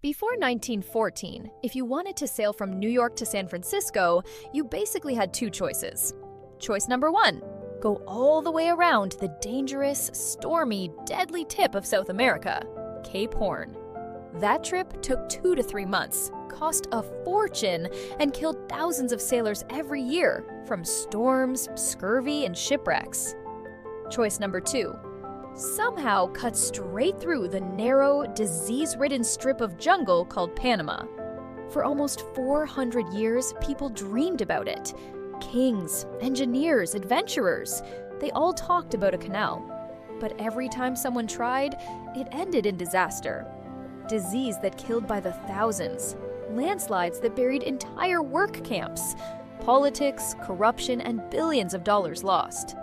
Before 1914, if you wanted to sail from New York to San Francisco, you basically had two choices. Choice number one, go all the way around the dangerous, stormy, deadly tip of South America, Cape Horn. That trip took 2 to 3 months, cost a fortune, and killed thousands of sailors every year from storms, scurvy, and shipwrecks. Choice number two, somehow cut straight through the narrow, disease-ridden strip of jungle called Panama. For almost 400 years, people dreamed about it. Kings, engineers, adventurers, they all talked about a canal. But every time someone tried, it ended in disaster. Disease that killed by the thousands, landslides that buried entire work camps, politics, corruption, and billions of dollars lost.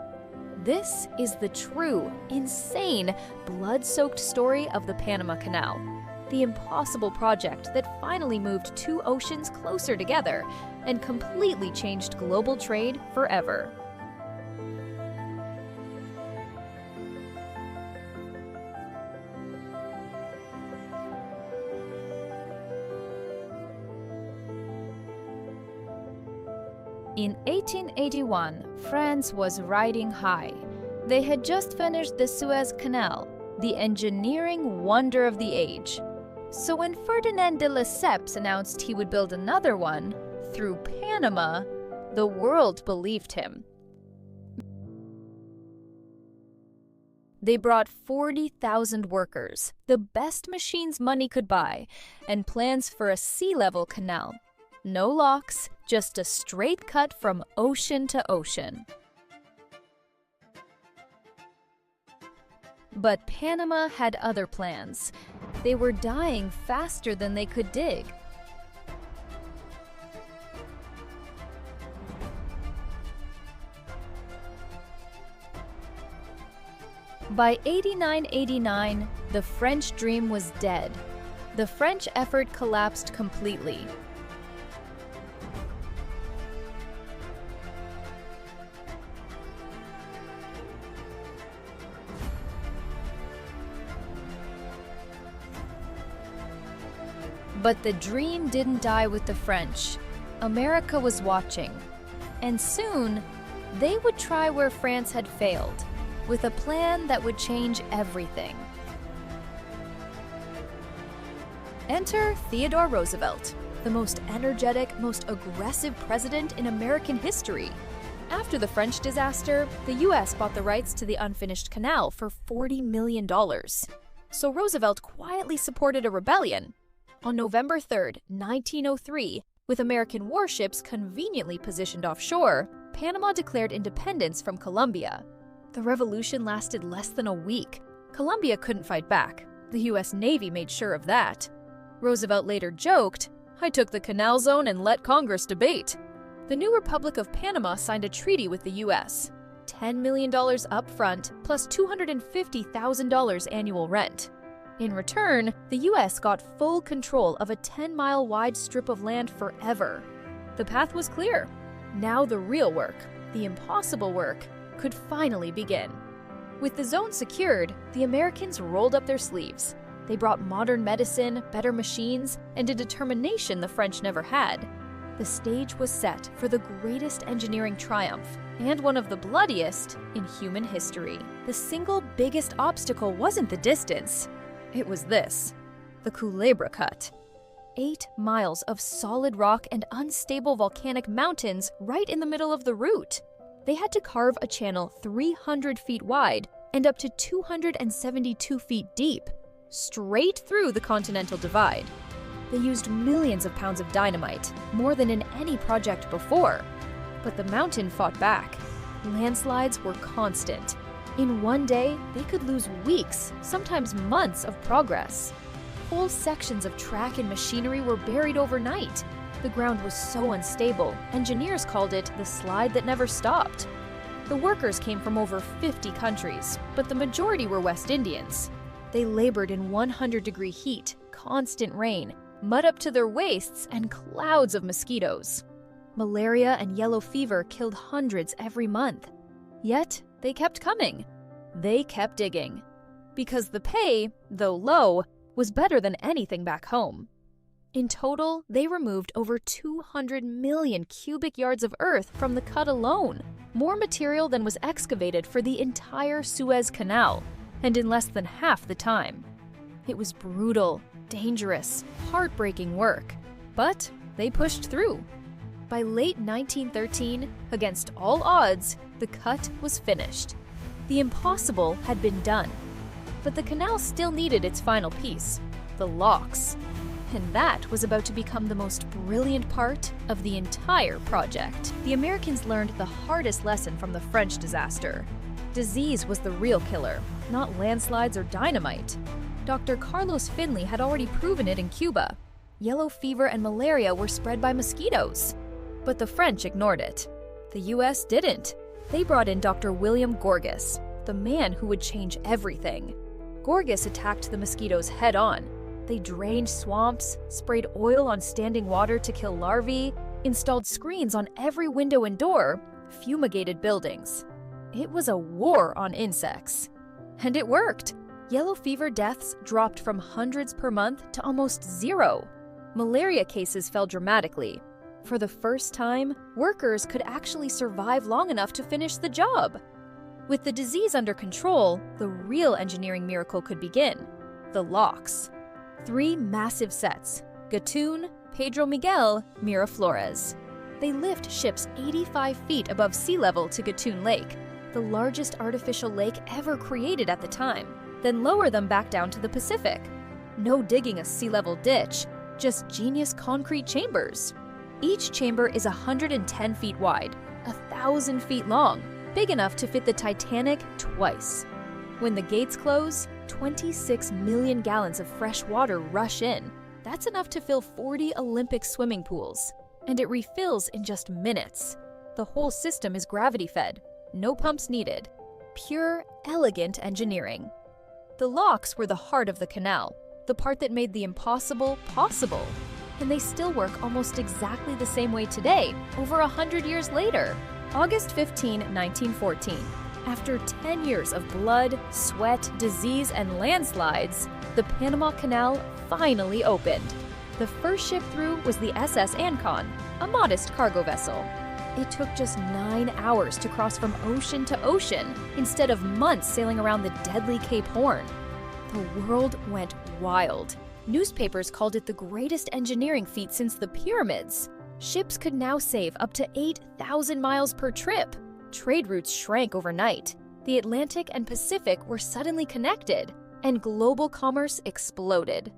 This is the true, insane, blood-soaked story of the Panama Canal, the impossible project that finally moved two oceans closer together and completely changed global trade forever. In 1881, France was riding high. They had just finished the Suez Canal, the engineering wonder of the age. So when Ferdinand de Lesseps announced he would build another one, through Panama, the world believed him. They brought 40,000 workers, the best machines money could buy, and plans for a sea-level canal. No locks, just a straight cut from ocean to ocean. But Panama had other plans. They were dying faster than they could dig. By 89, the French dream was dead. The French effort collapsed completely. But the dream didn't die with the French. America was watching. And soon, they would try where France had failed, with a plan that would change everything. Enter Theodore Roosevelt, the most energetic, most aggressive president in American history. After the French disaster, the US bought the rights to the unfinished canal for $40 million. So Roosevelt quietly supported a rebellion. On November 3, 1903, with American warships conveniently positioned offshore, Panama declared independence from Colombia. The revolution lasted less than a week. Colombia couldn't fight back. The US Navy made sure of that. Roosevelt later joked, "I took the canal zone and let Congress debate." The new Republic of Panama signed a treaty with the US. $10 million up front, plus $250,000 annual rent. In return, the US got full control of a 10-mile wide strip of land forever. The path was clear. Now the real work, the impossible work, could finally begin. With the zone secured, the Americans rolled up their sleeves. They brought modern medicine, better machines, and a determination the French never had. The stage was set for the greatest engineering triumph, and one of the bloodiest in human history. The single biggest obstacle wasn't the distance. It was this, the Culebra Cut. 8 miles of solid rock and unstable volcanic mountains right in the middle of the route. They had to carve a channel 300 feet wide and up to 272 feet deep, straight through the Continental Divide. They used millions of pounds of dynamite, more than in any project before. But the mountain fought back. Landslides were constant. In one day, they could lose weeks, sometimes months of progress. Whole sections of track and machinery were buried overnight. The ground was so unstable, engineers called it the slide that never stopped. The workers came from over 50 countries, but the majority were West Indians. They labored in 100-degree heat, constant rain, mud up to their waists, and clouds of mosquitoes. Malaria and yellow fever killed hundreds every month. Yet, they kept coming. They kept digging. Because the pay, though low, was better than anything back home. In total, they removed over 200 million cubic yards of earth from the cut alone, more material than was excavated for the entire Suez Canal, and in less than half the time. It was brutal, dangerous, heartbreaking work, but they pushed through. By late 1913, against all odds, the cut was finished. The impossible had been done. But the canal still needed its final piece, the locks. And that was about to become the most brilliant part of the entire project. The Americans learned the hardest lesson from the French disaster. Disease was the real killer, not landslides or dynamite. Dr. Carlos Finley had already proven it in Cuba. Yellow fever and malaria were spread by mosquitoes. But the French ignored it. The US didn't. They brought in Dr. William Gorgas, the man who would change everything. Gorgas attacked the mosquitoes head-on. They drained swamps, sprayed oil on standing water to kill larvae, installed screens on every window and door, fumigated buildings. It was a war on insects. And it worked. Yellow fever deaths dropped from hundreds per month to almost zero. Malaria cases fell dramatically. For the first time, workers could actually survive long enough to finish the job. With the disease under control, the real engineering miracle could begin: the locks. 3 massive sets: Gatun, Pedro Miguel, Miraflores. They lift ships 85 feet above sea level to Gatun Lake, the largest artificial lake ever created at the time, then lower them back down to the Pacific. No digging a sea-level ditch, just genius concrete chambers. Each chamber is 110 feet wide, 1,000 feet long, big enough to fit the Titanic twice. When the gates close, 26 million gallons of fresh water rush in. That's enough to fill 40 Olympic swimming pools. And it refills in just minutes. The whole system is gravity-fed, no pumps needed. Pure, elegant engineering. The locks were the heart of the canal, the part that made the impossible possible. And they still work almost exactly the same way today, over 100 years later. August 15, 1914. After 10 years of blood, sweat, disease, and landslides, the Panama Canal finally opened. The first ship through was the SS Ancon, a modest cargo vessel. It took just 9 hours to cross from ocean to ocean, instead of months sailing around the deadly Cape Horn. The world went wild. Newspapers called it the greatest engineering feat since the pyramids. Ships could now save up to 8,000 miles per trip. Trade routes shrank overnight. The Atlantic and Pacific were suddenly connected, and global commerce exploded.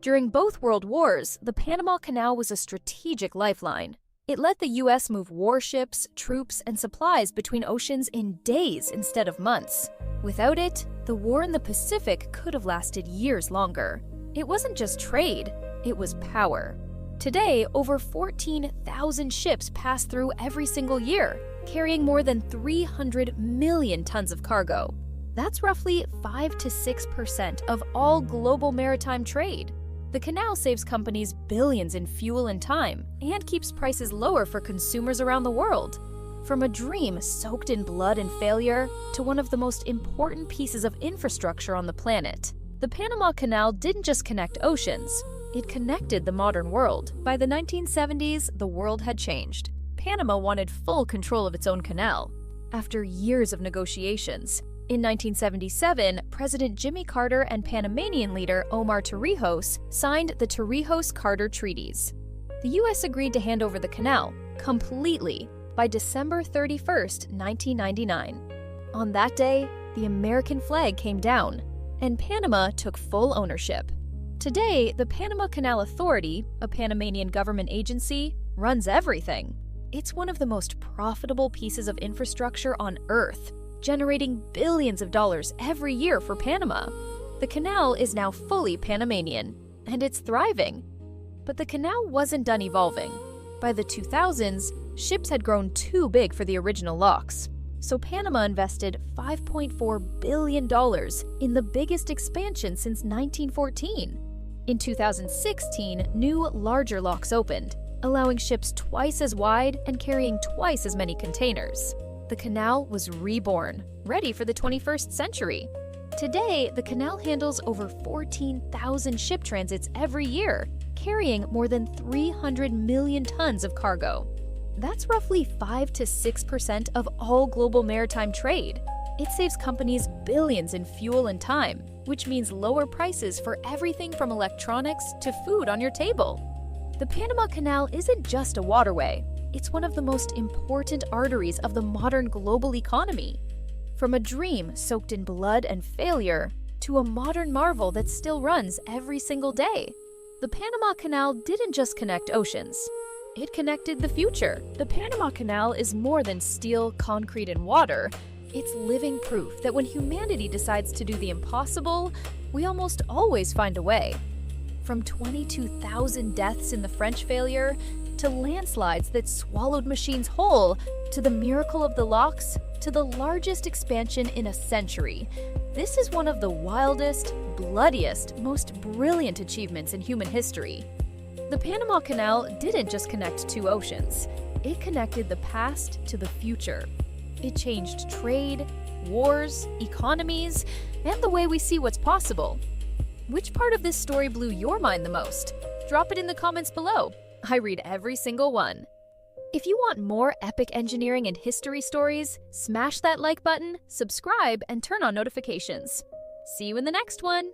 During both World Wars, the Panama Canal was a strategic lifeline. It let the US move warships, troops, and supplies between oceans in days instead of months. Without it, the war in the Pacific could have lasted years longer. It wasn't just trade, it was power. Today, over 14,000 ships pass through every single year, carrying more than 300 million tons of cargo. That's roughly 5 to 6% of all global maritime trade. The canal saves companies billions in fuel and time, and keeps prices lower for consumers around the world. From a dream soaked in blood and failure to one of the most important pieces of infrastructure on the planet. The Panama Canal didn't just connect oceans, it connected the modern world. By the 1970s, the world had changed. Panama wanted full control of its own canal. After years of negotiations, in 1977, President Jimmy Carter and Panamanian leader Omar Torrijos signed the Torrijos-Carter Treaties. The U.S. agreed to hand over the canal, completely, by December 31, 1999. On that day, the American flag came down, and Panama took full ownership. Today, the Panama Canal Authority, a Panamanian government agency, runs everything. It's one of the most profitable pieces of infrastructure on Earth, generating billions of dollars every year for Panama. The canal is now fully Panamanian, and it's thriving. But the canal wasn't done evolving. By the 2000s, ships had grown too big for the original locks. So Panama invested $5.4 billion in the biggest expansion since 1914. In 2016, new, larger locks opened, allowing ships twice as wide and carrying twice as many containers. The canal was reborn, ready for the 21st century. Today, the canal handles over 14,000 ship transits every year, carrying more than 300 million tons of cargo. That's roughly 5 to 6% of all global maritime trade. It saves companies billions in fuel and time, which means lower prices for everything from electronics to food on your table. The Panama Canal isn't just a waterway. It's one of the most important arteries of the modern global economy. From a dream soaked in blood and failure to a modern marvel that still runs every single day, the Panama Canal didn't just connect oceans. It connected the future. The Panama Canal is more than steel, concrete, and water. It's living proof that when humanity decides to do the impossible, we almost always find a way. From 22,000 deaths in the French failure, to landslides that swallowed machines whole, to the miracle of the locks, to the largest expansion in a century. This is one of the wildest, bloodiest, most brilliant achievements in human history. The Panama Canal didn't just connect two oceans. It connected the past to the future. It changed trade, wars, economies, and the way we see what's possible. Which part of this story blew your mind the most? Drop it in the comments below. I read every single one. If you want more epic engineering and history stories, smash that like button, subscribe, and turn on notifications. See you in the next one!